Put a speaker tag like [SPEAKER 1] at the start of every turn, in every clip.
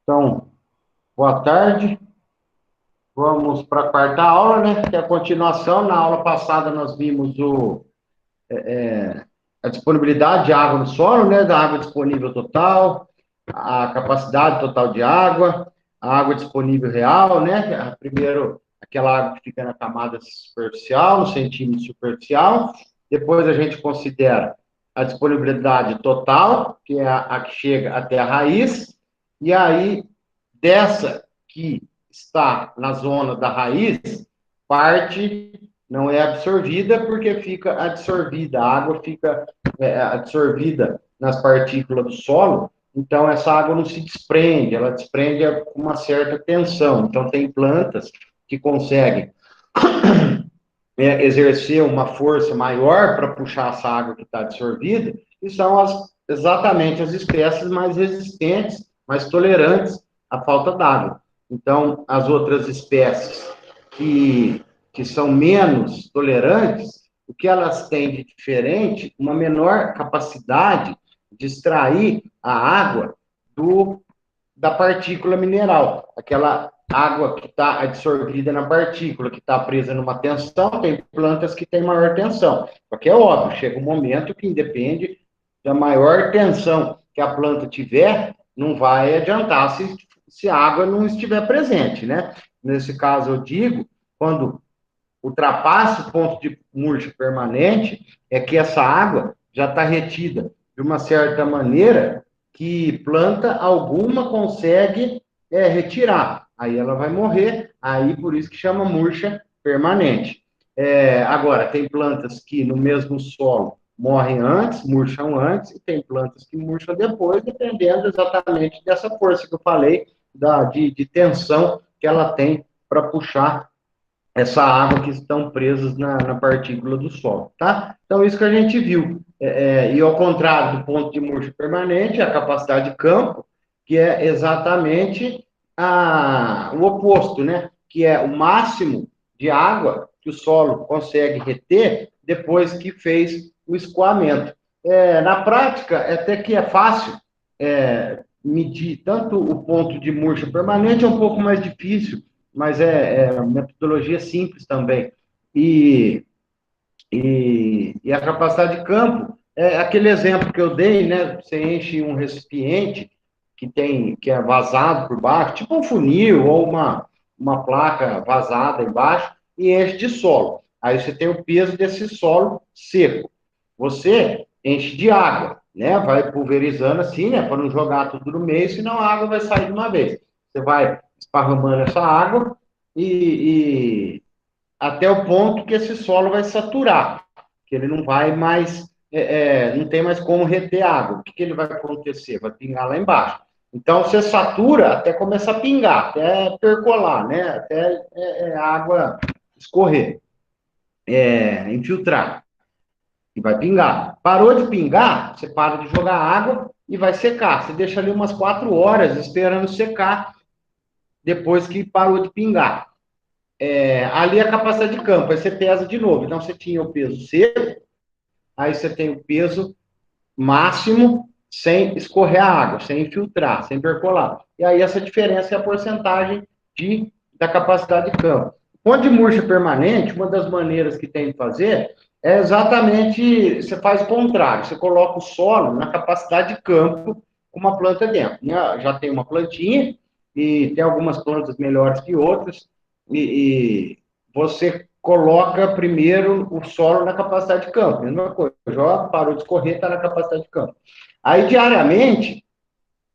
[SPEAKER 1] Então, boa tarde. Vamos para a quarta aula, né? Que é a continuação. Na aula passada nós vimos a disponibilidade de água no solo, né? Da água disponível total, a capacidade total de água, a água disponível real, né? Primeiro, aquela água que fica na camada superficial, no centímetro superficial. Depois a gente considera a disponibilidade total, que é a que chega até a raiz. E aí, dessa que está na zona da raiz, parte não é absorvida porque fica absorvida, a água fica absorvida nas partículas do solo, então essa água não se desprende, ela desprende com uma certa tensão. Então tem plantas que conseguem exercer uma força maior para puxar essa água que está absorvida, e são exatamente as espécies mais resistentes, mais tolerantes à falta d'água. Então, as outras espécies que são menos tolerantes, o que elas têm de diferente? Uma menor capacidade de extrair a água da partícula mineral, aquela água que está absorvida na partícula, que está presa numa tensão. Tem plantas que têm maior tensão, porque é óbvio, chega um momento que independe da maior tensão que a planta tiver, não vai adiantar se a água não estiver presente, né? Nesse caso, eu digo, quando ultrapassa o ponto de murcha permanente, é que essa água já está retida de uma certa maneira que planta alguma consegue retirar. Aí ela vai morrer, aí por isso que chama murcha permanente. Agora, tem plantas que no mesmo solo morrem antes, murcham antes, e tem plantas que murcham depois, dependendo exatamente dessa força que eu falei, de tensão que ela tem para puxar essa água que estão presas na partícula do solo, tá? Então, isso que a gente viu. E ao contrário do ponto de murcha permanente, a capacidade de campo, que é exatamente o oposto, né? Que é o máximo de água que o solo consegue reter depois que fez o escoamento. Na prática, até que é fácil medir tanto o ponto de murcha permanente, é um pouco mais difícil, mas é metodologia simples também. E, e a capacidade de campo é aquele exemplo que eu dei, né? Você enche um recipiente que é vazado por baixo, tipo um funil ou uma placa vazada embaixo, e enche de solo. Aí você tem o peso desse solo seco. Você enche de água, né? Vai pulverizando assim, né? Para não jogar tudo no meio, senão a água vai sair de uma vez. Você vai esparramando essa água e até o ponto que esse solo vai saturar, que ele não vai mais, não tem mais como reter água. O que ele vai acontecer? Vai pingar lá embaixo. Então, você satura até começar a pingar, até percolar, né? Até a água escorrer, infiltrar, e vai pingar. Parou de pingar, você para de jogar água e vai secar. Você deixa ali umas 4 horas esperando secar, depois que parou de pingar. Ali a capacidade de campo, aí você pesa de novo. Então, você tinha o peso seco, aí você tem o peso máximo sem escorrer a água, sem infiltrar, sem percolar. E aí essa diferença é a porcentagem da capacidade de campo. Ponto de murcha permanente, uma das maneiras que tem de fazer é exatamente, você faz o contrário, você coloca o solo na capacidade de campo com uma planta dentro. Já tem uma plantinha, e tem algumas plantas melhores que outras, e você coloca primeiro o solo na capacidade de campo. Mesma coisa, joga, parou de escorrer, está na capacidade de campo. Aí, diariamente,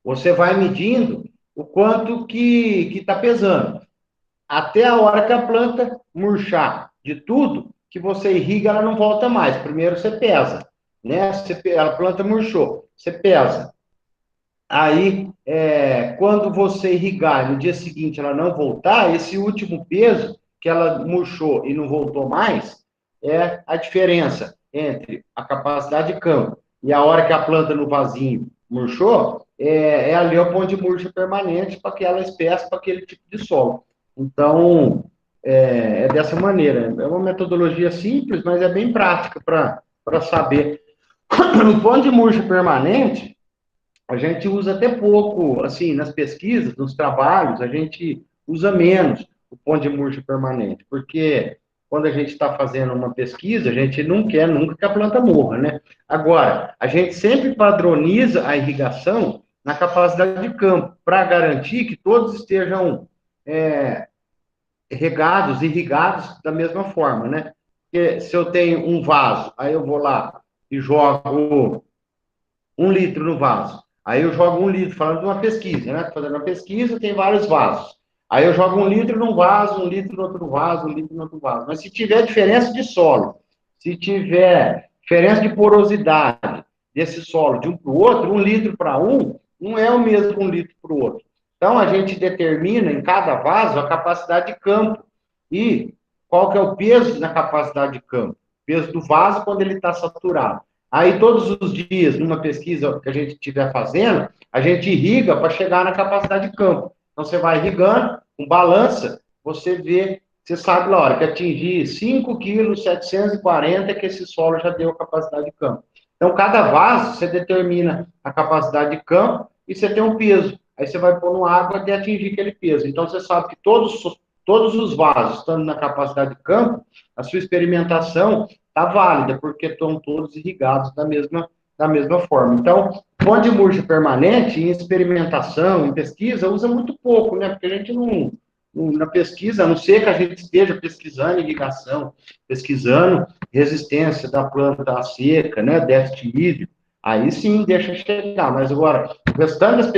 [SPEAKER 1] você vai medindo o quanto que está pesando. Até a hora que a planta murchar de tudo, que você irriga, ela não volta mais. Primeiro você pesa, né? A planta murchou, você pesa. Aí, quando você irrigar no dia seguinte ela não voltar, esse último peso que ela murchou e não voltou mais, é a diferença entre a capacidade de campo e a hora que a planta no vasinho murchou, ali o ponto de murcha permanente para aquela espécie, para aquele tipo de solo. Então, é dessa maneira. É uma metodologia simples, mas é bem prática para saber. O ponto de murcha permanente, a gente usa até pouco, assim, nas pesquisas, nos trabalhos, a gente usa menos o pão de murcho permanente, porque quando a gente está fazendo uma pesquisa, a gente não quer nunca que a planta morra, né? Agora, a gente sempre padroniza a irrigação na capacidade de campo, para garantir que todos estejam regados, irrigados da mesma forma, né? Porque se eu tenho um vaso, aí eu vou lá e jogo 1 litro no vaso. Aí eu jogo 1 litro, falando de uma pesquisa, né? Fazendo uma pesquisa, tem vários vasos. Aí eu jogo 1 litro num vaso, 1 litro no outro vaso, 1 litro no outro vaso. Mas se tiver diferença de solo, se tiver diferença de porosidade desse solo de um para o outro, 1 litro para um, não é o mesmo 1 litro para o outro. Então a gente determina em cada vaso a capacidade de campo. E qual que é o peso na capacidade de campo? O peso do vaso quando ele está saturado. Aí, todos os dias, numa pesquisa que a gente estiver fazendo, a gente irriga para chegar na capacidade de campo. Então, você vai irrigando, com balança, você vê, você sabe na hora que atingir 5,740 kg, que esse solo já deu capacidade de campo. Então, cada vaso, você determina a capacidade de campo e você tem um peso. Aí, você vai pôr no água até atingir aquele peso. Então, você sabe que todos os vasos, estando na capacidade de campo, a sua experimentação está válida, porque estão todos irrigados da mesma forma. Então, pão de murcho permanente, em experimentação, em pesquisa, usa muito pouco, né? Porque a gente na pesquisa, a não ser que a gente esteja pesquisando irrigação, pesquisando resistência da planta à seca, né? Déficit hídrico, aí sim deixa chegar. Mas agora, o restante das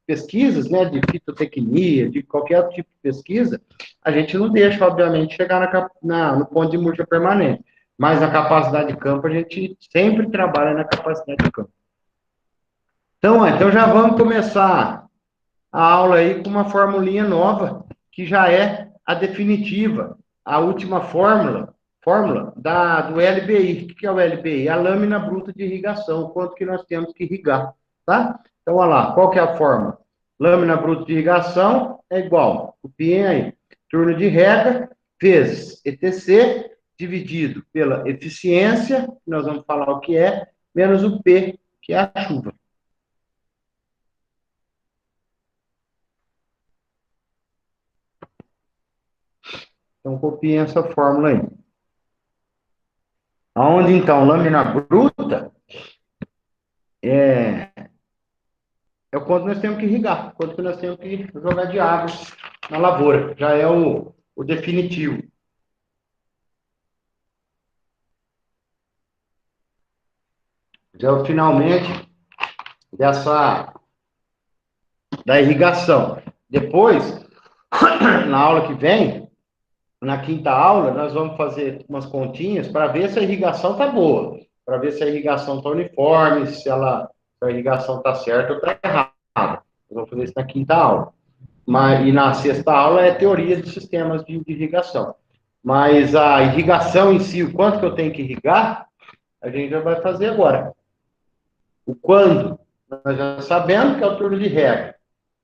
[SPEAKER 1] pesquisas, né? De fitotecnia, de qualquer tipo de pesquisa, a gente não deixa, obviamente, chegar no ponto de murcha permanente. Mas na capacidade de campo, a gente sempre trabalha na capacidade de campo. Então já vamos começar a aula aí com uma formulinha nova, que já é a definitiva, a última fórmula do LBI. O que é o LBI? A lâmina bruta de irrigação, quanto que nós temos que irrigar, tá? Então, olha lá, qual que é a fórmula? Lâmina bruta de irrigação é igual, copiem aí, turno de rega vezes ETC, dividido pela eficiência, que nós vamos falar o que é, menos o P, que é a chuva. Então, copiem essa fórmula aí. Onde, então, lâmina bruta é o quanto nós temos que irrigar, quanto que nós temos que jogar de água na lavoura. Já é o definitivo. Já é o finalmente da irrigação. Depois, na aula que vem, na quinta aula, nós vamos fazer umas continhas para ver se a irrigação está boa, para ver se a irrigação está uniforme, se a irrigação está certa ou está errada. Nós vamos fazer isso na quinta aula. E na sexta aula é teoria de sistemas de irrigação. Mas a irrigação em si, o quanto que eu tenho que irrigar, a gente já vai fazer agora. O quando, nós já sabemos que é o turno de rega.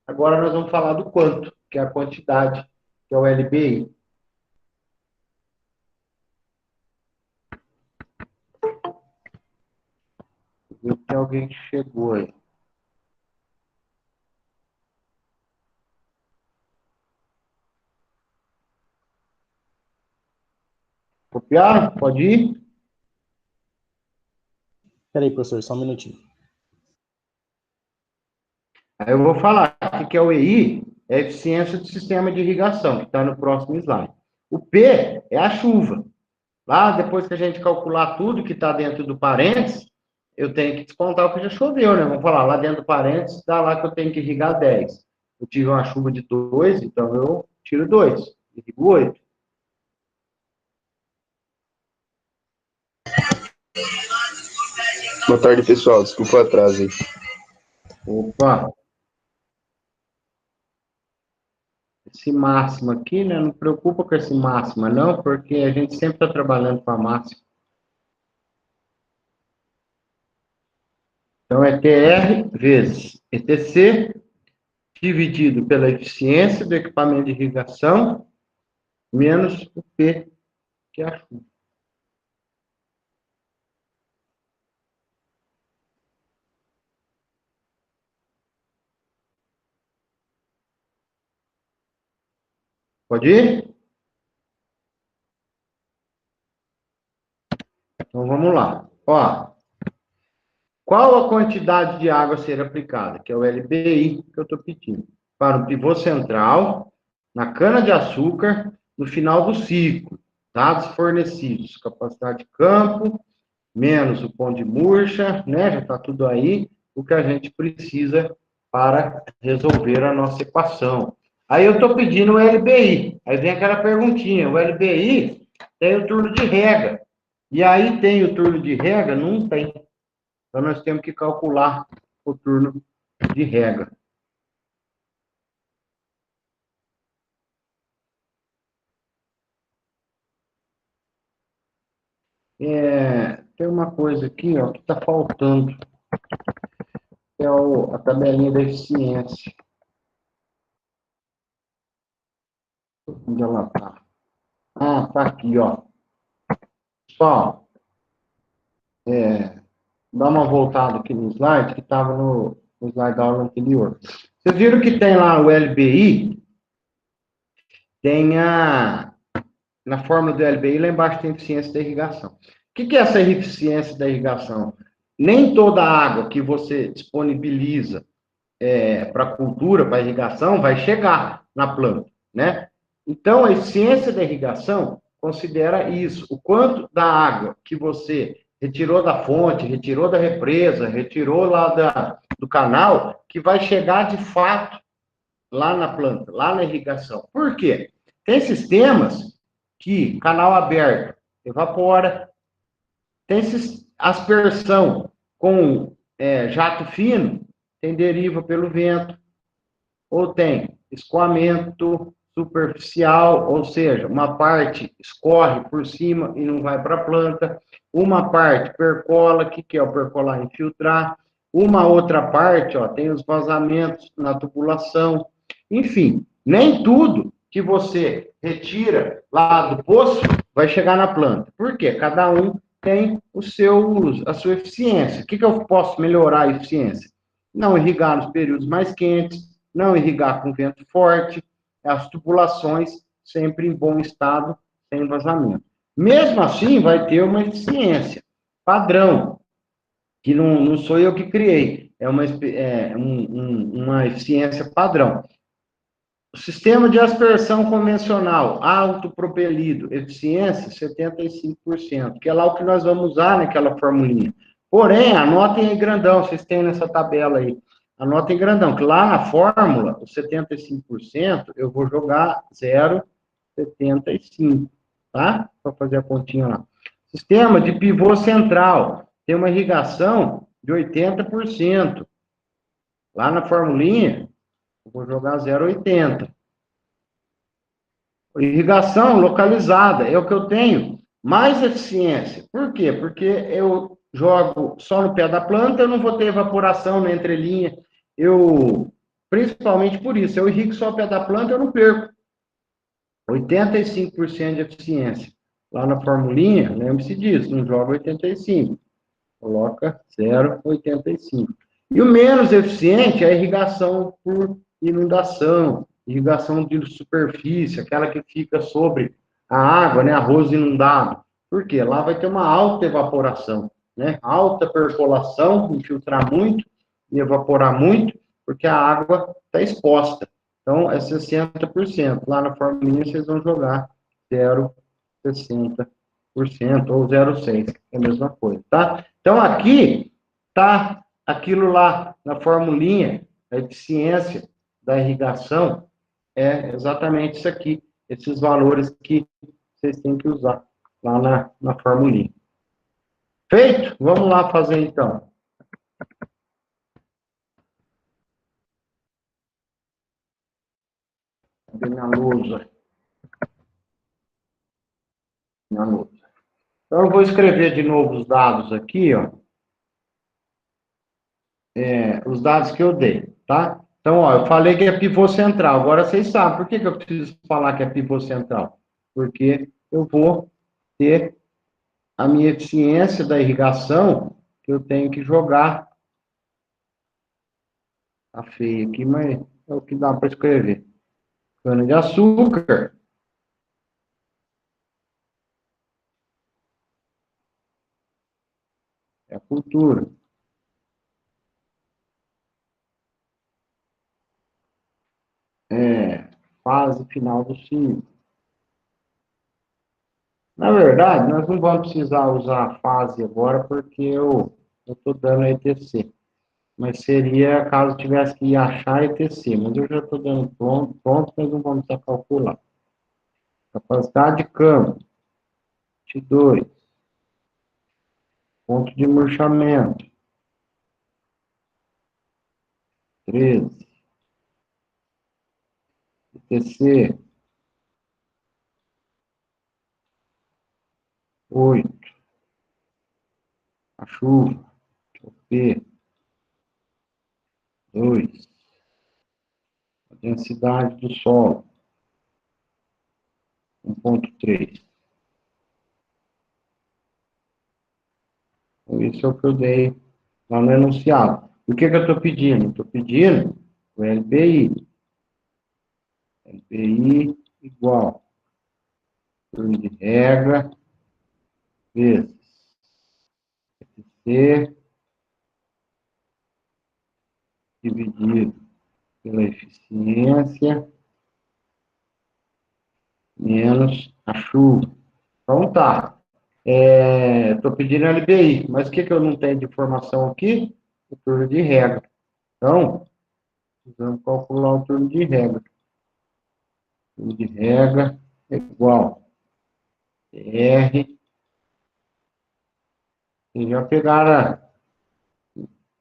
[SPEAKER 1] Agora nós vamos falar do quanto, que é a quantidade, que é o LBI. Viu que tem alguém que chegou aí. Copiaram? Pode ir?
[SPEAKER 2] Peraí, professor, só um minutinho.
[SPEAKER 1] Aí eu vou falar. O que é o EI? É a eficiência do sistema de irrigação, que está no próximo slide. O P é a chuva. Lá, depois que a gente calcular tudo que está dentro do parênteses, eu tenho que descontar o que já choveu, né? Vamos falar, lá dentro do parênteses, dá lá que eu tenho que irrigar 10. Eu tive uma chuva de 2, então eu tiro 2, irrigo 8.
[SPEAKER 3] Boa tarde, pessoal. Desculpa o atraso aí.
[SPEAKER 1] Opa! Esse máximo aqui, né? Não preocupa com esse máximo, não, porque a gente sempre está trabalhando com a máxima. Então, é TR vezes ETC, dividido pela eficiência do equipamento de irrigação, menos o P, que é a chuva. Pode ir? Então, vamos lá. Ó, qual a quantidade de água a ser aplicada? Que é o LBI que eu estou pedindo. Para o pivô central, na cana-de-açúcar, no final do ciclo. Dados fornecidos. Capacidade de campo, menos o pão de murcha, né? Já está tudo aí. O que a gente precisa para resolver a nossa equação. Aí eu estou pedindo o LBI. Aí vem aquela perguntinha. O LBI tem o turno de rega. E aí tem o turno de rega? Não tem. Então, nós temos que calcular o turno de rega. Tem uma coisa aqui, ó, que está faltando. Que é a tabelinha da eficiência. Onde ela está? Ah, está aqui, ó. Pessoal, dá uma voltada aqui no slide, que estava no slide da aula anterior. Vocês viram que tem lá o LBI? Tem na fórmula do LBI, lá embaixo tem eficiência da irrigação. O que é essa eficiência da irrigação? Nem toda a água que você disponibiliza para a cultura, para a irrigação, vai chegar na planta, né? Então, a eficiência da irrigação considera isso, o quanto da água que você retirou da fonte, retirou da represa, retirou lá do canal, que vai chegar de fato lá na planta, lá na irrigação. Por quê? Tem sistemas que canal aberto evapora, tem aspersão com jato fino, tem deriva pelo vento, ou tem escoamento superficial, ou seja, uma parte escorre por cima e não vai para a planta, uma parte percola, que é o percolar infiltrar, uma outra parte, ó, tem os vazamentos na tubulação, enfim, nem tudo que você retira lá do poço vai chegar na planta. Por quê? Cada um tem a sua eficiência. O que eu posso melhorar a eficiência? Não irrigar nos períodos mais quentes, não irrigar com vento forte, as tubulações sempre em bom estado, sem vazamento. Mesmo assim, vai ter uma eficiência padrão, que não sou eu que criei, é uma eficiência padrão. O sistema de aspersão convencional, autopropelido, eficiência 75%, que é lá o que nós vamos usar naquela formulinha. Porém, anotem aí grandão, vocês têm nessa tabela aí. Anotem grandão, que lá na fórmula, os 75%, eu vou jogar 0,75, tá? Para fazer a continha lá. Sistema de pivô central, tem uma irrigação de 80%. Lá na formulinha, eu vou jogar 0,80. Irrigação localizada é o que eu tenho mais eficiência. Por quê? Porque eu jogo só no pé da planta, eu não vou ter evaporação na entrelinha. Principalmente por isso, eu irrigo só o pé da planta, eu não perco. 85% de eficiência. Lá na formulinha, lembre-se disso, não joga 85. Coloca 0,85. E o menos eficiente é a irrigação por inundação, irrigação de superfície, aquela que fica sobre a água, né, arroz inundado. Por quê? Lá vai ter uma alta evaporação, né? Alta percolação, infiltrar muito e evaporar muito, porque a água está exposta. Então, é 60%. Lá na formulinha, vocês vão jogar 0,60% ou 0,6%, é a mesma coisa, tá? Então, aqui está aquilo lá na formulinha, a eficiência da irrigação é exatamente isso aqui, esses valores que vocês têm que usar lá na formulinha. Feito? Vamos lá fazer, então. Cadê minha lousa? Minha lousa. Então, eu vou escrever de novo os dados aqui, ó. Os dados que eu dei, tá? Então, ó, eu falei que é pivô central. Agora vocês sabem por que eu preciso falar que é pivô central? Porque eu vou ter a minha eficiência da irrigação que eu tenho que jogar. Tá feio aqui, mas é o que dá para escrever. Cana-de-açúcar é a cultura. Fase final do ciclo. Na verdade, nós não vamos precisar usar a fase agora, porque eu estou dando ETC. Mas seria caso tivesse que achar ETC. Mas eu já estou dando pronto, mas não vamos precisar calcular. Capacidade de campo. 22. Ponto de murchamento. 13. ETC. 8. A chuva. P. 2. A densidade do solo. 1,3. Então, isso é o que eu dei lá no enunciado. O que eu estou pedindo? Estou pedindo o LBI. LBI igual curva de regra vezes C dividido pela eficiência menos a chuva. Então tá. Estou pedindo LBI, mas o que eu não tenho de informação aqui? O turno de regra. Então, precisamos calcular o turno de regra. O turno de regra é igual R. Vocês já pegaram,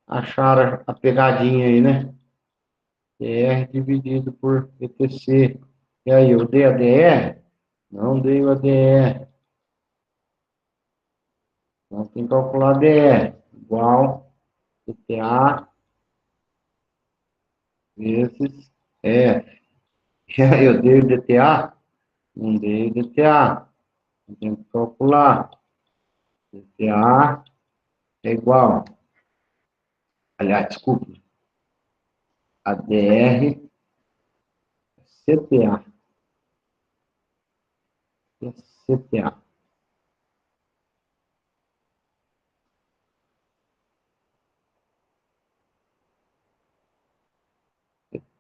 [SPEAKER 1] acharam a pegadinha aí, né? R dividido por ETC. E aí, eu dei a DR? Não dei o ADR. Então, tem que calcular DR. Igual DTA vezes F. E aí, eu dei o DTA? Não dei o DTA. Eu tenho que calcular. DTA é igual. Aliás, desculpa. ADR CTA. CTA.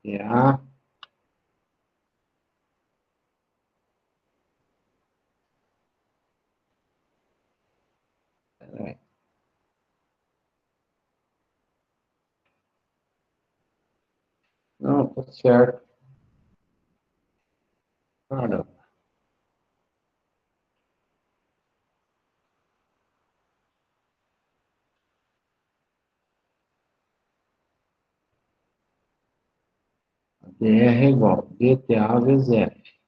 [SPEAKER 1] CTA. Não, tá certo. Caramba. DR é igual DTA vezes F.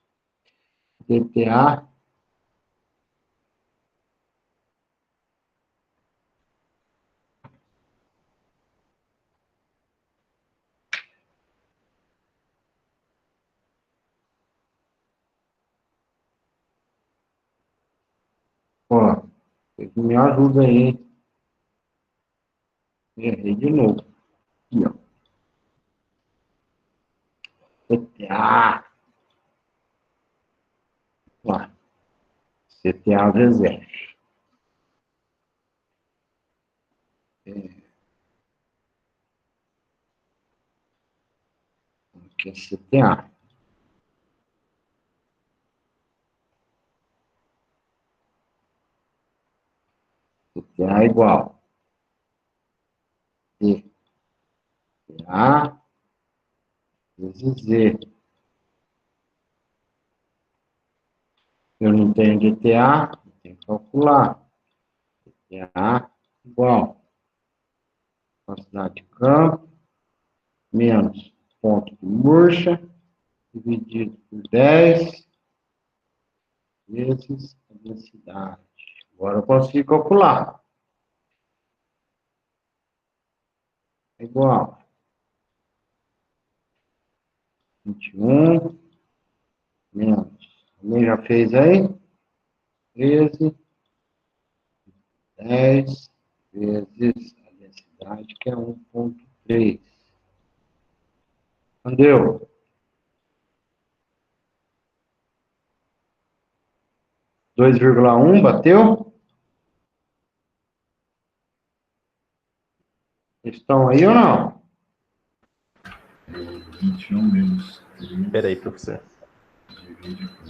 [SPEAKER 1] DTA ó, me ajuda aí, hein? Errei de novo. Aqui, ó. CTA. Ó. CTA vezes F. Aqui é CTA. CTA é igual. DTA vezes Z. Eu não tenho DTA, eu tenho que calcular. DTA igual. Capacidade de campo menos ponto de murcha dividido por 10 vezes a densidade. Agora eu consigo calcular. É igual. 21 menos. Alguém já fez aí? 13, 10 vezes a densidade, que é 1,3. Entendeu? 2,1 bateu? Estão aí ou não?
[SPEAKER 4] 21 menos 3.
[SPEAKER 2] Espera aí, professor.
[SPEAKER 4] Divide por...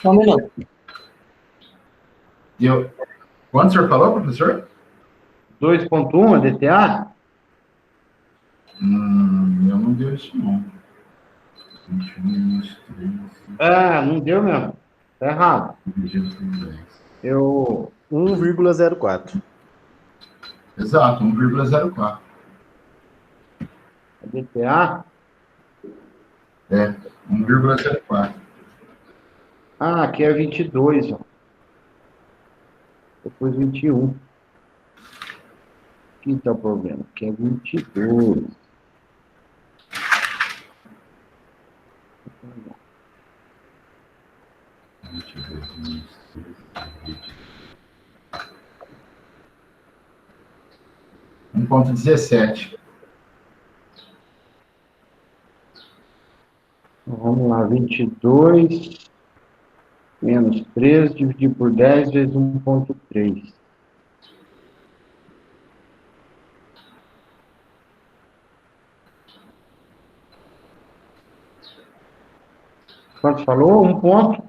[SPEAKER 5] Só um minuto.
[SPEAKER 4] E eu... Quanto o senhor falou, professor?
[SPEAKER 1] 2,1 a DTA?
[SPEAKER 4] Eu não deu isso, não. 21 menos 3.
[SPEAKER 1] Ah, não deu mesmo. Tá errado.
[SPEAKER 4] Dividido por 10.
[SPEAKER 1] Eu...
[SPEAKER 2] 1,04.
[SPEAKER 4] Exato, 1,04.
[SPEAKER 1] A DTA?
[SPEAKER 4] É, 1,04.
[SPEAKER 1] Ah, aqui é 22, ó. Depois 21. Aqui está o problema. Aqui é 22.
[SPEAKER 4] Um 1,17.
[SPEAKER 1] Então, vamos lá, 22 menos 13, dividir por 10 vezes 1,3. Quanto falou? 1 ponto?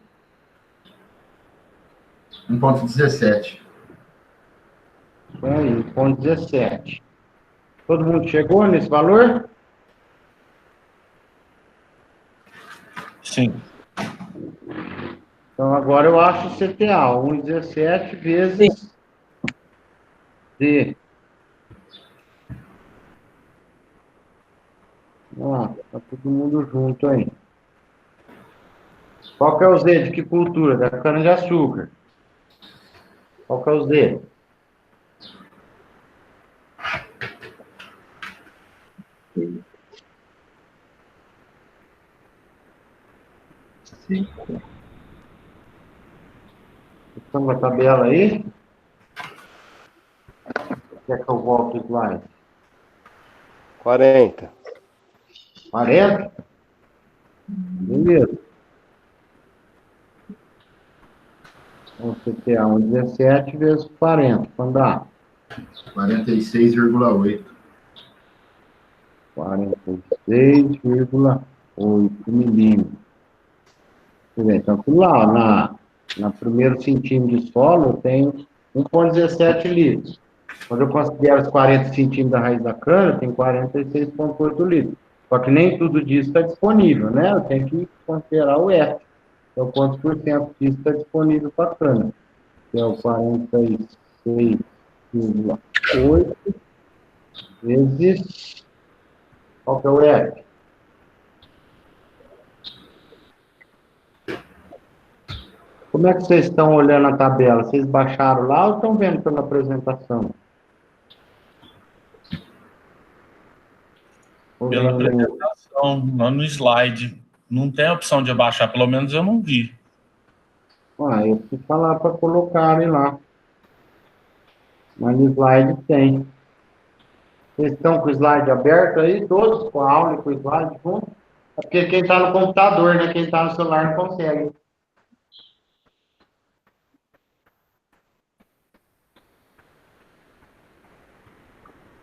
[SPEAKER 4] 1,17.
[SPEAKER 1] Isso aí, 1,17. Todo mundo chegou nesse valor?
[SPEAKER 5] Sim.
[SPEAKER 1] Então, agora eu acho o CTA, 1,17 vezes D. Vamos lá, tá todo mundo junto aí. Qual que é o Z de que cultura? Da cana-de-açúcar. Qual que é o Z? Estamos na tabela aí? Quer que eu volte o slide?
[SPEAKER 3] 40.
[SPEAKER 1] 40? Beleza. Então, CTA 1,17 vezes 40. Quando dá?
[SPEAKER 4] 46,8.
[SPEAKER 1] 46,8 milímetros. Então, tudo lá, na primeiro centímetro de solo, eu tenho 1,17 litros. Quando eu considero os 40 centímetros da raiz da cana, eu tenho 46,8 litros. Só que nem tudo disso está disponível, né? Eu tenho que considerar o F. Então, quantos por cento disso está disponível para a cana? Que é o 46,8 vezes... Qual que é o F? Como é que vocês estão olhando a tabela? Vocês baixaram lá ou estão vendo pela apresentação?
[SPEAKER 5] Pela apresentação, lá no slide. Não tem a opção de abaixar, pelo menos eu não vi.
[SPEAKER 1] Ah, eu preciso falar para colocarem lá. Mas no slide tem. Vocês estão com o slide aberto aí? Todos com a aula e com o slide junto? É porque quem está no computador, né? Quem está no celular não consegue.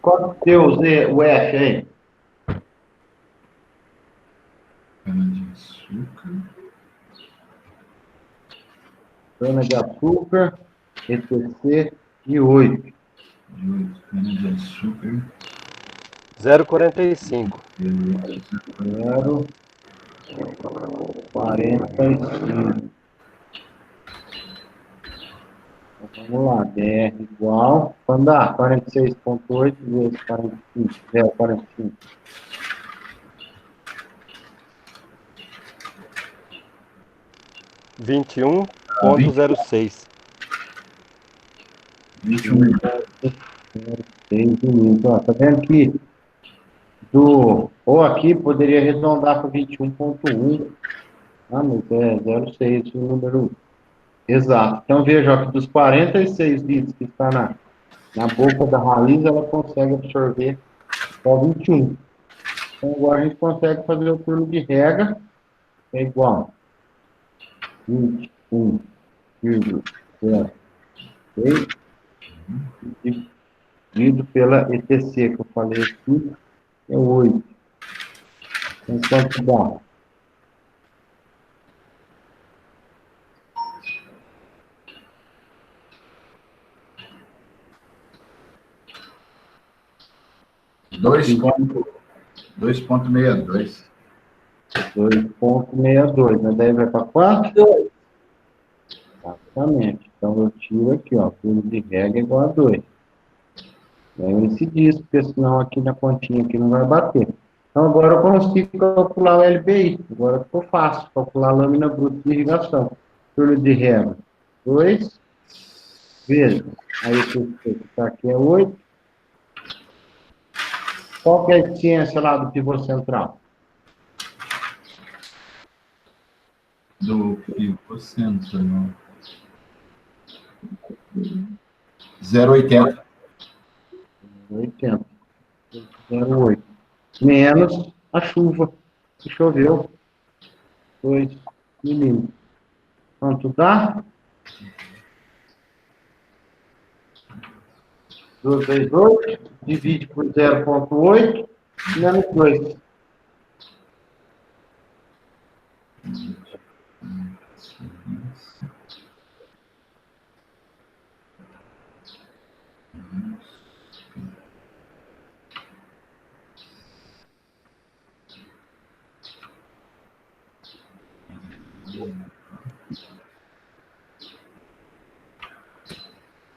[SPEAKER 1] Qual que é o F aí?
[SPEAKER 4] Cana-de-açúcar.
[SPEAKER 1] Cana-de-açúcar, ETC de 8.
[SPEAKER 4] De 8. Cana-de-açúcar.
[SPEAKER 3] 0,45.
[SPEAKER 1] 0,45. Então, vamos lá, DR igual. Quando dá? 46,8 vezes 45. 0,45.
[SPEAKER 3] 21,06.
[SPEAKER 4] 21 minutos.
[SPEAKER 1] 6 minutos. Ó, tá vendo que ou aqui poderia arredondar para 21,1. Ah, mas é 0,6 o número exato. Então veja ó, que dos 46 litros que está na boca da raiz, ela consegue absorver só 21. Então agora a gente consegue fazer o turno de rega, é igual 21,06 dividido pela ETC, que eu falei aqui, é 8. Então, quanto dá?
[SPEAKER 4] Dois ponto 2,62.
[SPEAKER 1] 2,62, né? Daí vai para quanto?
[SPEAKER 6] 2.
[SPEAKER 1] Exatamente. Então, eu tiro aqui, ó, fluxo de regra é igual a 2. Daí eu incidir isso, porque senão aqui na continha aqui não vai bater. Então, agora eu consigo calcular o LBI. Agora ficou fácil, calcular a lâmina bruta de irrigação. Fluxo de regra, 2 vezes. Aí, o que está aqui é 8. Qual que é a eficiência lá do pivô central?
[SPEAKER 4] Do pivô central. 0,80.
[SPEAKER 1] 80. 0,8. Menos a chuva que choveu. 2 milímetros. Quanto dá? 2 vezes 2, divide por 0,8, menos 2.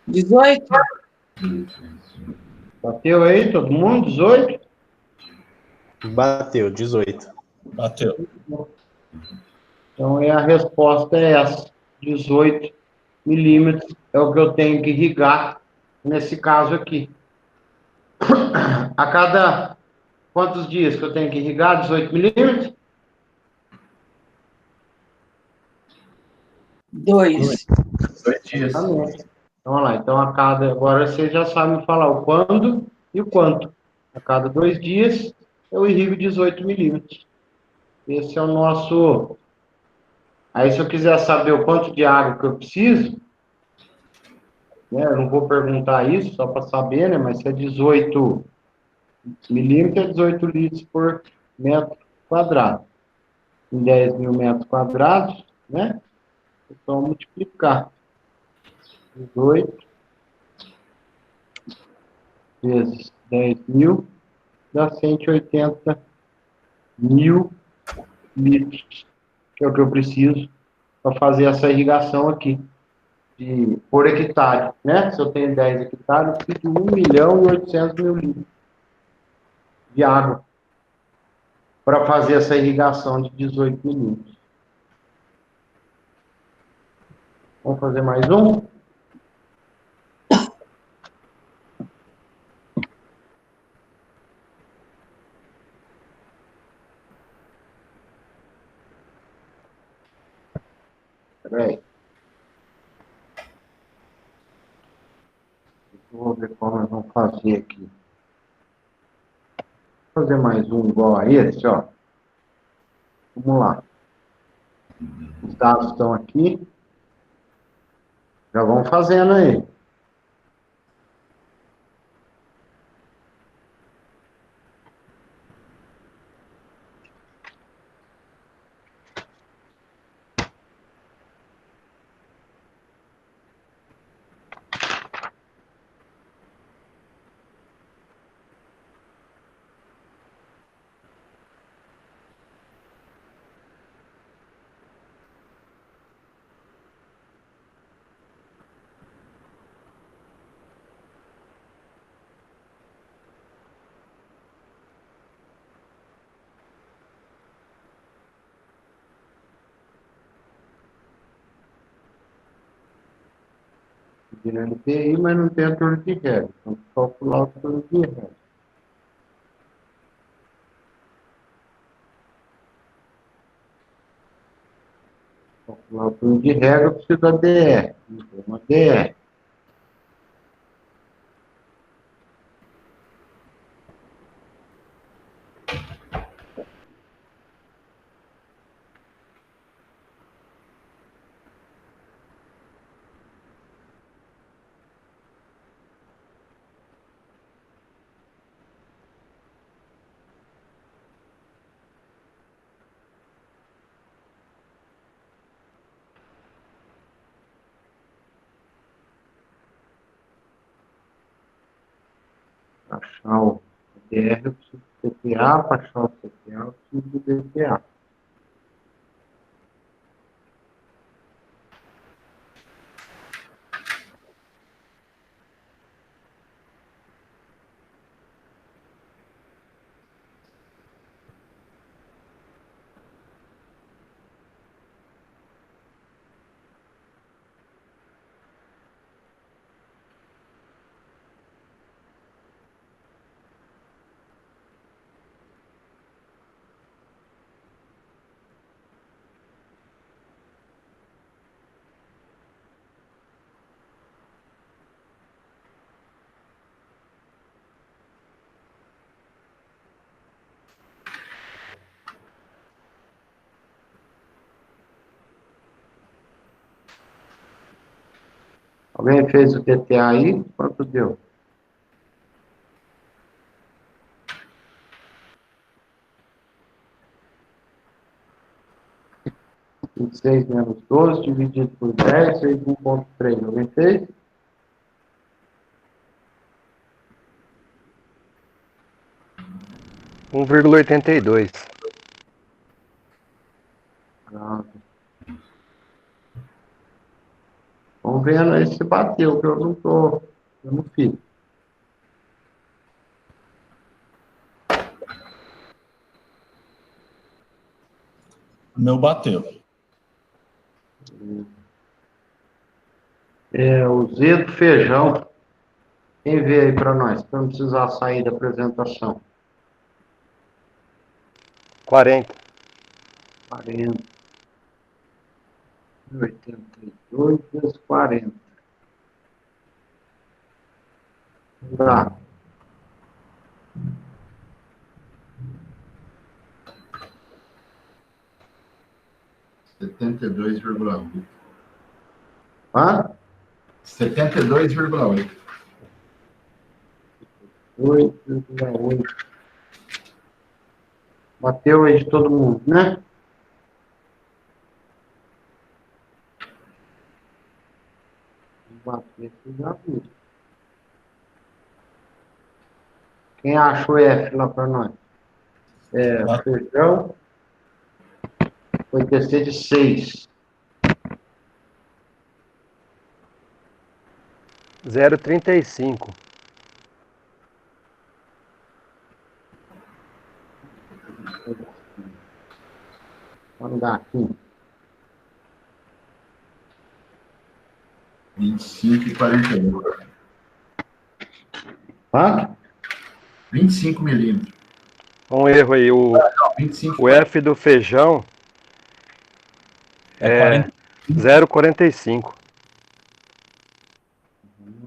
[SPEAKER 6] Dezoito.
[SPEAKER 1] Bateu aí, todo mundo? 18?
[SPEAKER 2] Bateu, 18.
[SPEAKER 5] Bateu.
[SPEAKER 1] Então, a resposta é essa. 18 milímetros é o que eu tenho que irrigar nesse caso aqui. A cada quantos dias que eu tenho que irrigar? 18 milímetros?
[SPEAKER 6] 2.
[SPEAKER 4] 2 dias.
[SPEAKER 1] Exatamente. Então, vamos lá. Então, agora você já sabe me falar o quando e o quanto. A cada 2 dias, eu irrigo 18 milímetros. Esse é o nosso... Aí, se eu quiser saber o quanto de água que eu preciso, né, eu não vou perguntar isso, só para saber, né, mas se é 18 milímetros, é 18 litros por metro quadrado. Em 10 mil metros quadrados, né, é só multiplicar. 18 vezes 10 mil, dá 180 mil litros, que é o que eu preciso para fazer essa irrigação aqui, por hectare, né? Se eu tenho 10 hectares, eu preciso de 1 milhão e 800 mil litros de água para fazer essa irrigação de 18 milímetros. Vamos fazer mais um? Espera aí. Vou ver como nós vamos fazer aqui. Vou fazer mais um igual a esse, ó. Vamos lá. Os dados estão aqui. Já vamos fazendo aí. Virando TI, mas não tem a torre de regra. Então, calcular o torre de regra. Calcular o torre de regra, eu preciso da DR. Então, uma DR. achar o DR, eu preciso do CPA, para achar o CPA, eu preciso do DPA. Alguém fez o DTA aí? Quanto deu? 26 menos 12, dividido por 10, fez 1,3. Alguém fez?
[SPEAKER 2] Um 1,82.
[SPEAKER 1] Pronto. Vamos vendo aí se bateu, que eu não fiz.
[SPEAKER 5] O meu bateu.
[SPEAKER 1] O Z do feijão. Quem vê aí para nós? Para não precisar sair da apresentação.
[SPEAKER 2] 40.
[SPEAKER 1] 40. 82 vezes 40. Tá.
[SPEAKER 4] Setenta e dois vírgula
[SPEAKER 1] 72,8. 8,8. Bateu aí de todo mundo, né? Bateu, já viu. Quem achou F lá para nós? Feijão. Foi TC de 6.
[SPEAKER 2] 0,35.
[SPEAKER 1] Vamos dar aqui.
[SPEAKER 4] 25,41.
[SPEAKER 1] Hã?
[SPEAKER 4] 25 milímetros.
[SPEAKER 2] Um erro aí. O
[SPEAKER 4] 25.
[SPEAKER 2] O F do feijão é 0,45.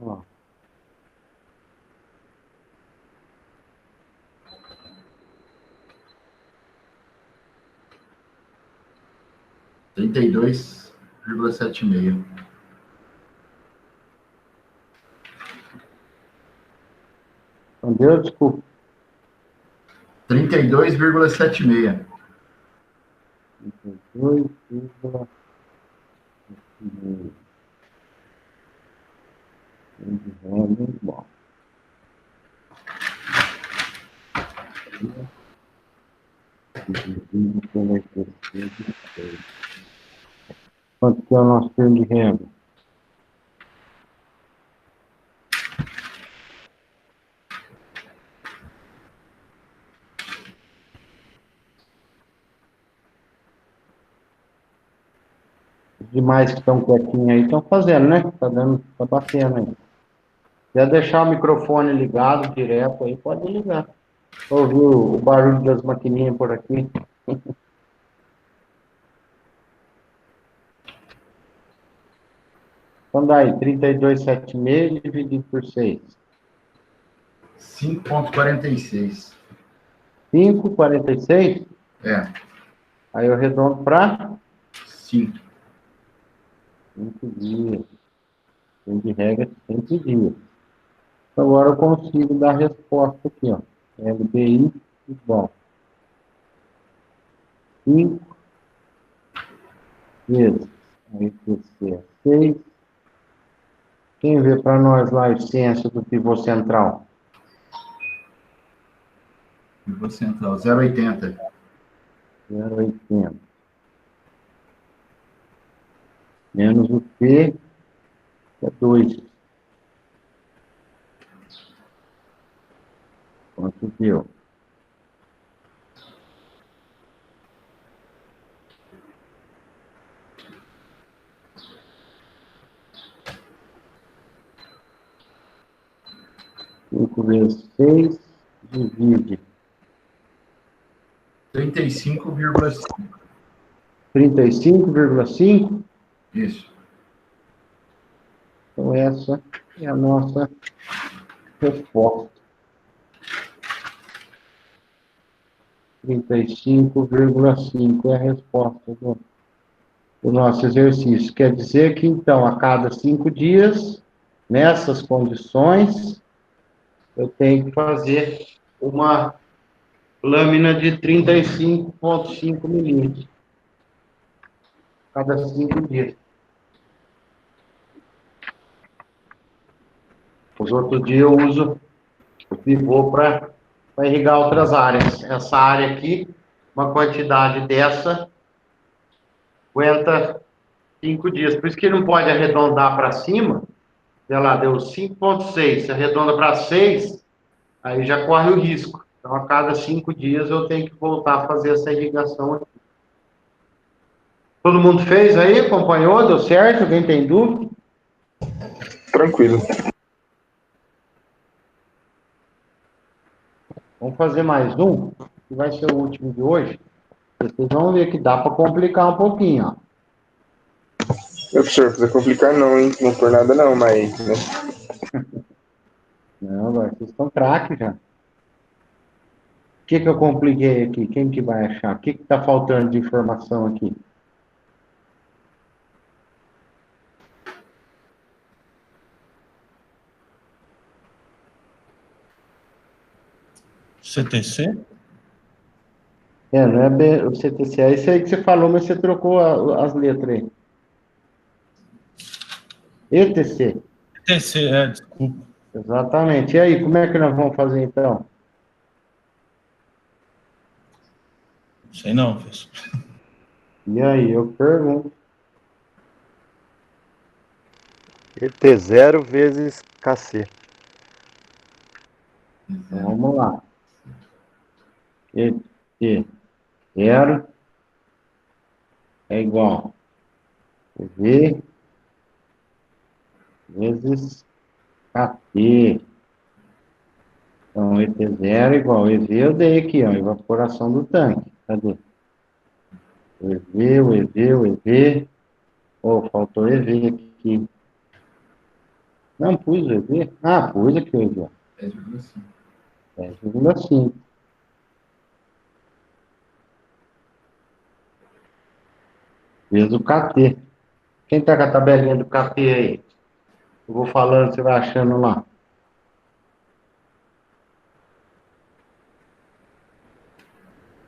[SPEAKER 1] Ó.
[SPEAKER 4] 32,76.
[SPEAKER 1] Entendeu? Desculpa.
[SPEAKER 4] 32,76.
[SPEAKER 1] 32,5. Bom. Quanto que é o nosso termo de renda? Os demais que estão quietinhos aí estão fazendo, né? Tá batendo aí. Se quer deixar o microfone ligado direto aí, pode ligar. Ouviu o barulho das maquininhas por aqui? Então daí, 32,76 dividido por 6.
[SPEAKER 4] 5,46.
[SPEAKER 1] 5,46?
[SPEAKER 4] É.
[SPEAKER 1] Aí eu redondo para
[SPEAKER 4] 5.
[SPEAKER 1] 5 dias. Tem de regra 5 dias. Agora eu consigo dar a resposta aqui, ó. LBI igual 5 vezes a IPC é 6. Quem vê para nós lá a eficiência do pivô central?
[SPEAKER 4] Vírgula central, 0,80.
[SPEAKER 1] 0,80. Menos o P, que é 2. Quanto deu? Cinco vezes 6, divide
[SPEAKER 4] 35,5.
[SPEAKER 1] 35,5.
[SPEAKER 4] Isso.
[SPEAKER 1] Então, essa é a nossa resposta. 35,5 é a resposta do nosso exercício. Quer dizer que, então, a cada 5 dias, nessas condições, eu tenho que fazer uma lâmina de 35,5 milímetros. Cada 5 dias. Os outros dias eu uso o pivô para irrigar outras áreas. Essa área aqui, uma quantidade dessa, aguenta 5 dias. Por isso que não pode arredondar para cima. Sei lá, deu 5,6. Se arredonda para 6, aí já corre o risco. Então, a cada 5 dias eu tenho que voltar a fazer essa irrigação aqui. Todo mundo fez aí? Acompanhou? Deu certo? Alguém tem dúvida?
[SPEAKER 3] Tranquilo.
[SPEAKER 1] Vamos fazer mais um, que vai ser o último de hoje. Vocês vão ver que dá para complicar um pouquinho, ó.
[SPEAKER 3] Professor, precisa complicar não, hein? Não por nada não, mas... Né?
[SPEAKER 1] Não, vocês estão craques já. O que eu compliquei aqui? Quem que vai achar? O que está faltando de informação aqui?
[SPEAKER 5] CTC?
[SPEAKER 1] Não é o CTC, é isso aí que você falou, mas você trocou as letras aí. ETC.
[SPEAKER 5] CTC, desculpa.
[SPEAKER 1] Exatamente. E aí, como é que nós vamos fazer então?
[SPEAKER 5] Sei não, professor.
[SPEAKER 1] E aí, eu pergunto.
[SPEAKER 2] ET0 vezes KC.
[SPEAKER 1] Então, vamos lá. ET0 é igual a V vezes KT. Então, ET0 é igual a EV, eu dei aqui, ó, evaporação do tanque. Cadê? O EV. Oh, faltou EV aqui. Não pus o EV? Ah, pus aqui o EV, ó.
[SPEAKER 4] 10,5.
[SPEAKER 1] 10,5. Vezes o KT. Quem tá com a tabelinha do KT aí? Eu vou falando, você vai achando lá.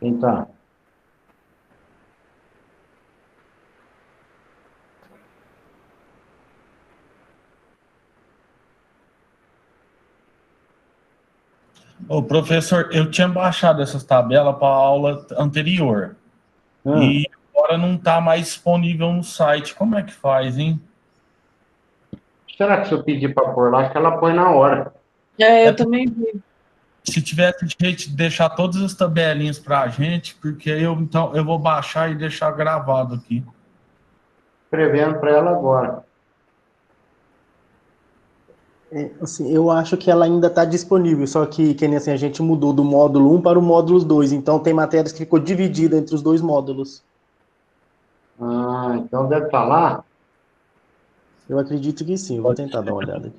[SPEAKER 1] Quem tá?
[SPEAKER 5] Ô, professor, eu tinha baixado essas tabelas para a aula anterior. E agora não está mais disponível no site. Como é que faz, hein?
[SPEAKER 1] Será que se eu pedir para pôr lá, que ela põe na hora?
[SPEAKER 6] Eu também vi.
[SPEAKER 5] Se tivesse jeito de deixar todas as tabelinhas para a gente, porque então eu vou baixar e deixar gravado aqui.
[SPEAKER 1] Escrevendo para ela agora.
[SPEAKER 7] Assim, eu acho que ela ainda está disponível, só que nem assim, a gente mudou do módulo 1 para o módulo 2, então tem matérias que ficou dividida entre os dois módulos.
[SPEAKER 1] Ah, então deve estar lá.
[SPEAKER 7] Eu acredito que sim, eu vou tentar dar uma olhada aqui.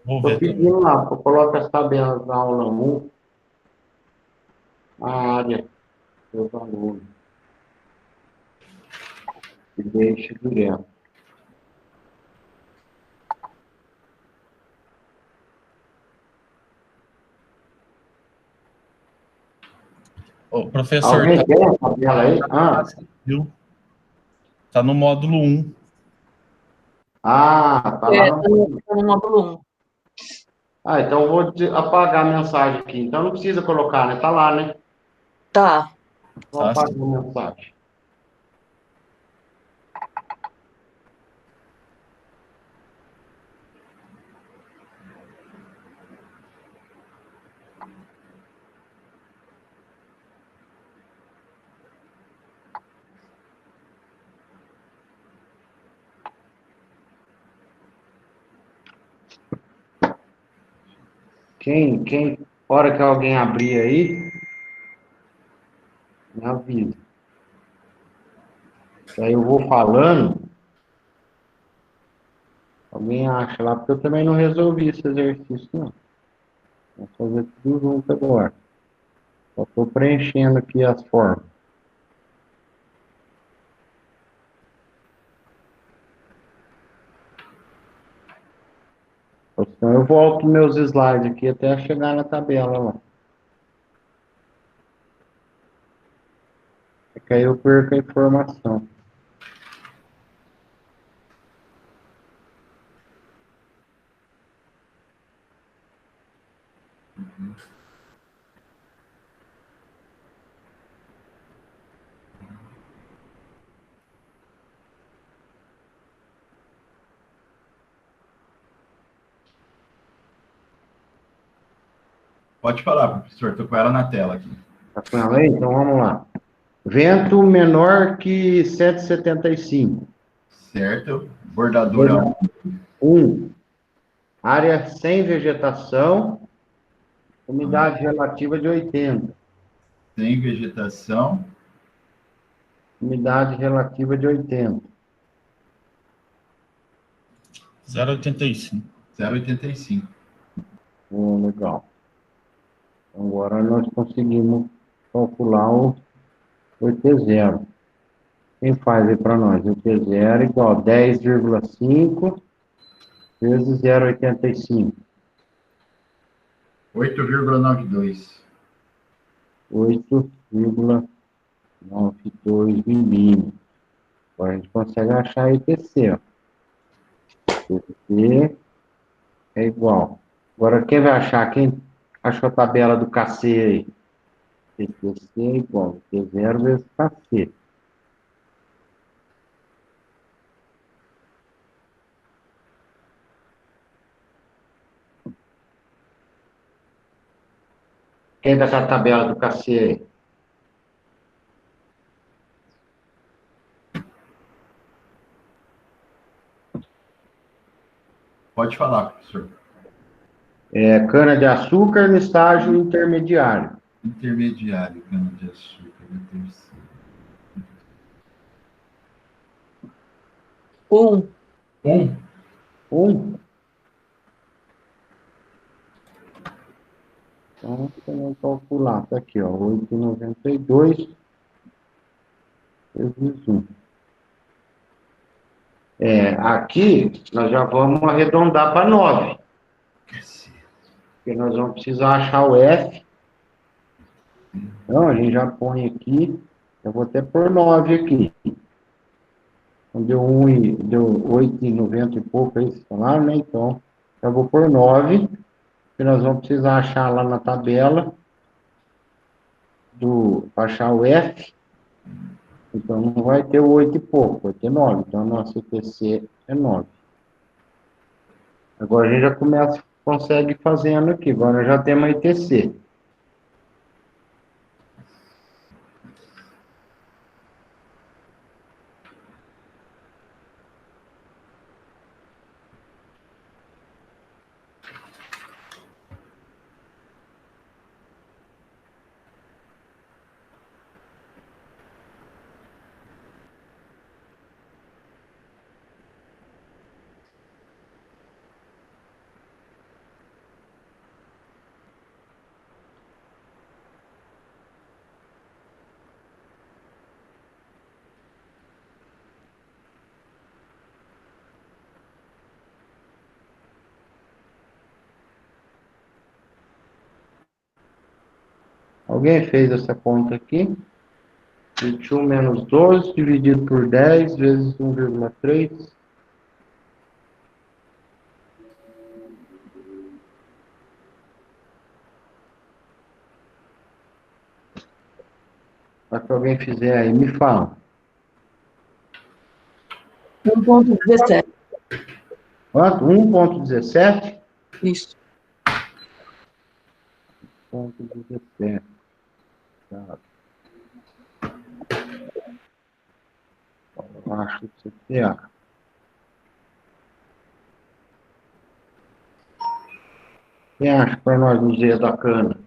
[SPEAKER 5] Vou ver
[SPEAKER 1] Estou pedindo lá, coloca as tabelas na aula 1, a área dos alunos. E deixe direto.
[SPEAKER 5] Ô, professor,
[SPEAKER 1] Alguém tem a tabela aí?
[SPEAKER 5] viu? Tá no módulo 1.
[SPEAKER 1] Tá lá no...
[SPEAKER 6] Tá no módulo 1.
[SPEAKER 1] Ah, então eu vou apagar a mensagem aqui. Então não precisa colocar, né? Tá lá, né?
[SPEAKER 6] Tá.
[SPEAKER 1] Vou
[SPEAKER 5] Tá.
[SPEAKER 1] apagar a mensagem. Hora que alguém abrir aí, me avisa. Aí eu vou falando, alguém acha lá, porque eu também não resolvi esse exercício, não. Vou fazer tudo junto agora. Só estou preenchendo aqui as formas. Então eu volto meus slides aqui até chegar na tabela lá. É que aí eu perco a informação.
[SPEAKER 4] Pode falar, professor. Estou com ela na tela aqui.
[SPEAKER 1] Tá com ela aí? Então vamos lá. Vento menor que 175.
[SPEAKER 4] Certo? Bordadura
[SPEAKER 1] 1. Área sem vegetação. Umidade relativa de 80.
[SPEAKER 4] sem vegetação.
[SPEAKER 1] Umidade relativa de 80.
[SPEAKER 5] 0,85.
[SPEAKER 4] 0,85.
[SPEAKER 1] Legal. Então, agora nós conseguimos calcular o ET0. Quem faz aí para nós? ET0 igual a 10,5 vezes 0,85.
[SPEAKER 4] 8,92.
[SPEAKER 1] 8,92 milímetros. Agora a gente consegue achar a ETC, ó. ETC é igual. Agora quem vai achar? Quem achou a tabela do KC aí? ETC é igual a ET0 vezes KC. Quem dá essa tabela do KC aí?
[SPEAKER 4] Pode falar, professor.
[SPEAKER 1] É cana-de-açúcar no estágio intermediário.
[SPEAKER 4] Intermediário, cana-de-açúcar, terceiro.
[SPEAKER 6] 1.
[SPEAKER 4] 1.
[SPEAKER 1] 1. Então, vamos calcular. Tá aqui, ó. 8,92 vezes 1. Aqui, nós já vamos arredondar para 9. Porque nós vamos precisar achar o F. Então, a gente já põe aqui. Eu vou até pôr 9 aqui. Então, deu 8,90 e pouco aí, vocês falaram, né? Então, eu vou pôr 9. Que nós vamos precisar achar lá na tabela. Para achar o F. Então, não vai ter o 8 e pouco, vai ter 9. Então, a nossa IPC é 9. Agora, a gente já consegue fazendo aqui. Agora, já temos a ITC. Alguém fez essa conta aqui? 21 menos 12 dividido por 10 vezes 1,3. Para que alguém fizer aí, me fala.
[SPEAKER 6] 1,17.
[SPEAKER 1] Quanto? 1,17?
[SPEAKER 6] Isso.
[SPEAKER 1] 1,17. Tá. Eu acho que você tem. Quem acha para nós no Z da cana?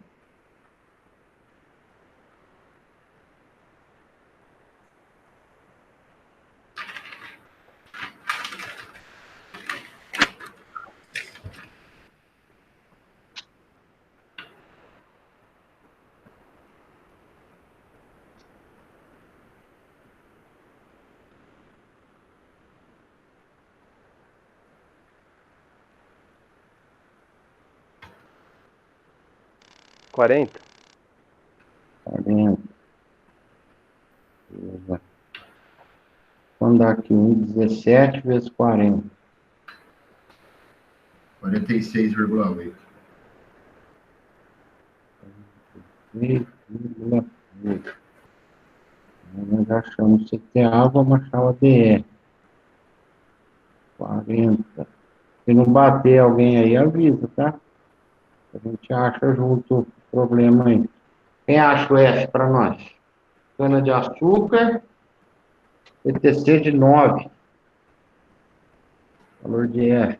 [SPEAKER 2] Quarenta.
[SPEAKER 1] 40. Vamos dar aqui 1,17 vezes 40.
[SPEAKER 4] 46,8.
[SPEAKER 1] 3,8. Nós achamos CTA, vamos achar o ADR. 40. Se não bater alguém aí, avisa, tá? A gente acha junto o problema aí. Quem acha o F para nós? Cana de açúcar, ETC de 9. Valor de F.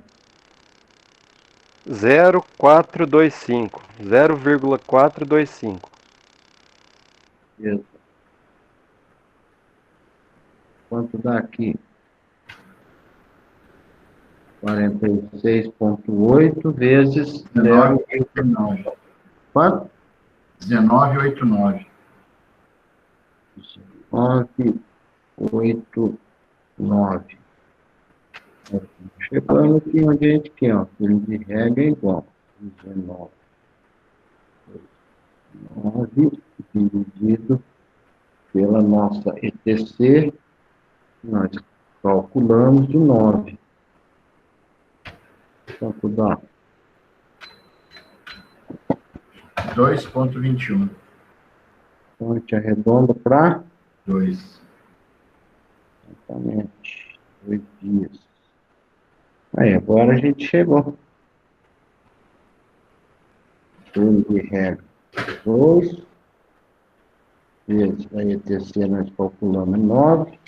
[SPEAKER 2] 0,425. 0,425.
[SPEAKER 1] Beleza. Quanto dá aqui? 46,8 vezes
[SPEAKER 4] 19,89.
[SPEAKER 1] quanto?
[SPEAKER 4] 19,89.
[SPEAKER 1] 9,89. Chegando aqui onde a gente quer, ó. O de regra é igual. 19 dividido pela nossa ETC, nós calculamos de 9. Quanto dá?
[SPEAKER 4] 2,21.
[SPEAKER 1] Então, a gente arredonda para
[SPEAKER 4] 2.
[SPEAKER 1] exatamente 2 dias. Aí, agora a gente chegou. 2 de regra. 2 vezes a ETC, nós calculamos 9.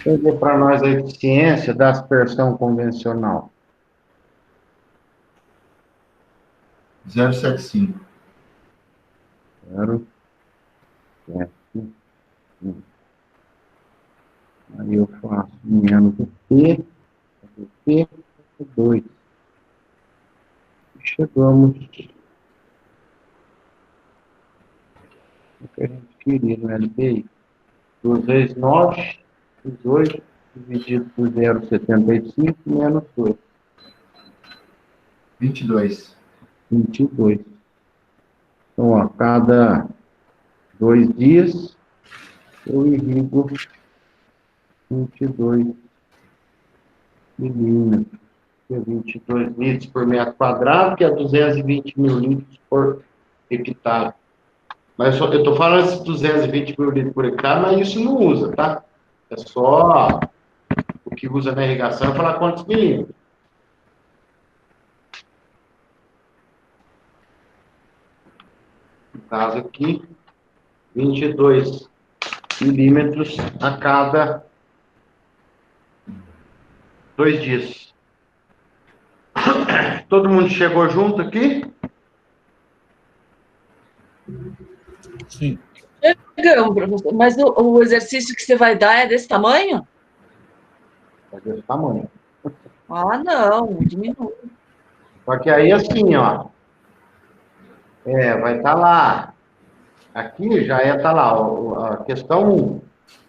[SPEAKER 1] Vamos ver para nós a eficiência da aspersão convencional.
[SPEAKER 4] 0,75.
[SPEAKER 1] 0,75. Aí eu faço menos o P, o P, 2. Chegamos no que a gente queria no LBI. 2 vezes 9, 18, dividido por 0,75, menos 2.
[SPEAKER 4] 22.
[SPEAKER 1] 22. Então, ó, cada 2 dias, eu irrigo 22 milímetros. 22 litros por metro quadrado, que é 220 mil litros por hectare. Mas eu estou falando esses 220 mil litros por hectare, mas isso não usa, tá? É só o que usa na irrigação, é falar quantos milímetros. No caso aqui, 22 milímetros a cada 2 dias. Todo mundo chegou junto aqui?
[SPEAKER 5] Sim.
[SPEAKER 6] Chegamos, professor. Mas o exercício que você vai dar é desse tamanho?
[SPEAKER 1] É desse tamanho.
[SPEAKER 6] Ah, não, diminui.
[SPEAKER 1] Só que aí, assim, ó. Vai estar lá. Aqui já tá lá, a questão 1.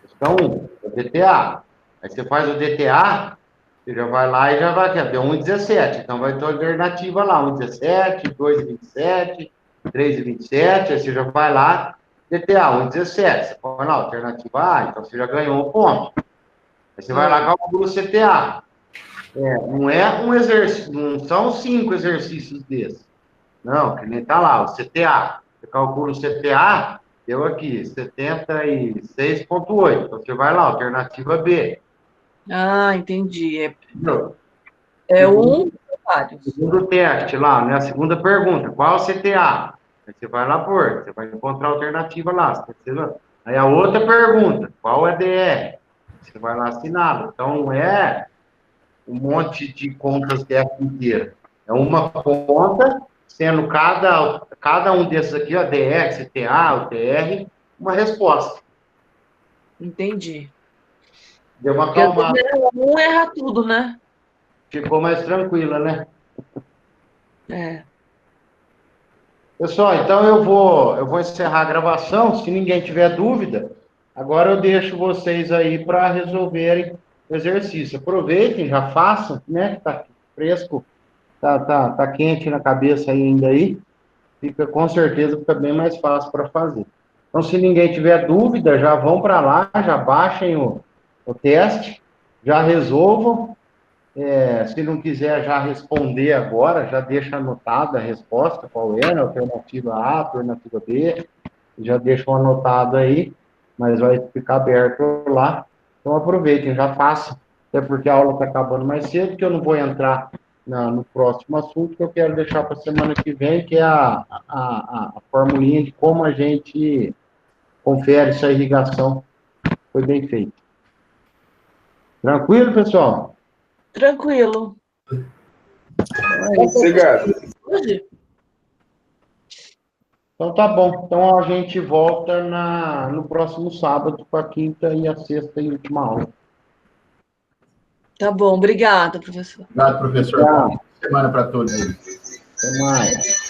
[SPEAKER 1] Questão 1, o DTA. Aí você faz o DTA, você já vai lá e já vai aqui, deu 1,17. Então vai ter a alternativa lá, 1,17, 2,27, 3,27. Aí você já vai lá, DTA, 1,17. Você põe lá, alternativa A, então você já ganhou um ponto. Aí você vai lá e calcula o CTA. Não é um exercício, não são 5 exercícios desses. Não, que nem tá lá, o CTA. Você calcula o CTA, Deu aqui, 76,8. Então, você vai lá, alternativa B.
[SPEAKER 6] Ah, entendi.
[SPEAKER 1] Entendeu?
[SPEAKER 6] É um, vários.
[SPEAKER 1] Segundo teste lá, né? A segunda pergunta, qual é o CTA? Aí você vai lá pôr, você vai encontrar a alternativa lá. Aí a outra pergunta, qual é a DR? Você vai lá assinar. Então, não é um monte de contas dessa inteira. É uma conta, sendo cada um desses aqui, ó, DR, CTA, UTR, uma resposta.
[SPEAKER 6] Entendi.
[SPEAKER 1] Deu uma
[SPEAKER 6] Porque às
[SPEAKER 1] acalmada.
[SPEAKER 6] vezes um erra tudo, né?
[SPEAKER 1] Ficou mais tranquila, né?
[SPEAKER 6] É.
[SPEAKER 1] Pessoal, então eu vou encerrar a gravação. Se ninguém tiver dúvida, agora eu deixo vocês aí para resolverem o exercício. Aproveitem, já façam, né? Tá fresco, tá quente na cabeça ainda aí. Com certeza fica bem mais fácil para fazer. Então, se ninguém tiver dúvida, já vão para lá, já baixem o teste, já resolvam. Se não quiser já responder agora, já deixa anotada a resposta, qual era, alternativa A, alternativa B, já deixam anotado aí, mas vai ficar aberto lá. Então aproveitem, já façam, até porque a aula está acabando mais cedo, que eu não vou entrar no próximo assunto, que eu quero deixar para a semana que vem, que é a formulinha de como a gente confere se a irrigação foi bem feita. Tranquilo, pessoal?
[SPEAKER 6] Tranquilo.
[SPEAKER 3] Obrigado.
[SPEAKER 6] Hoje?
[SPEAKER 1] Então tá bom. Então a gente volta no próximo sábado com a quinta e a sexta e última aula.
[SPEAKER 6] Tá bom, obrigada, professor.
[SPEAKER 4] Obrigado, professor.
[SPEAKER 1] Tchau.
[SPEAKER 4] Boa semana para todos.
[SPEAKER 1] Até mais.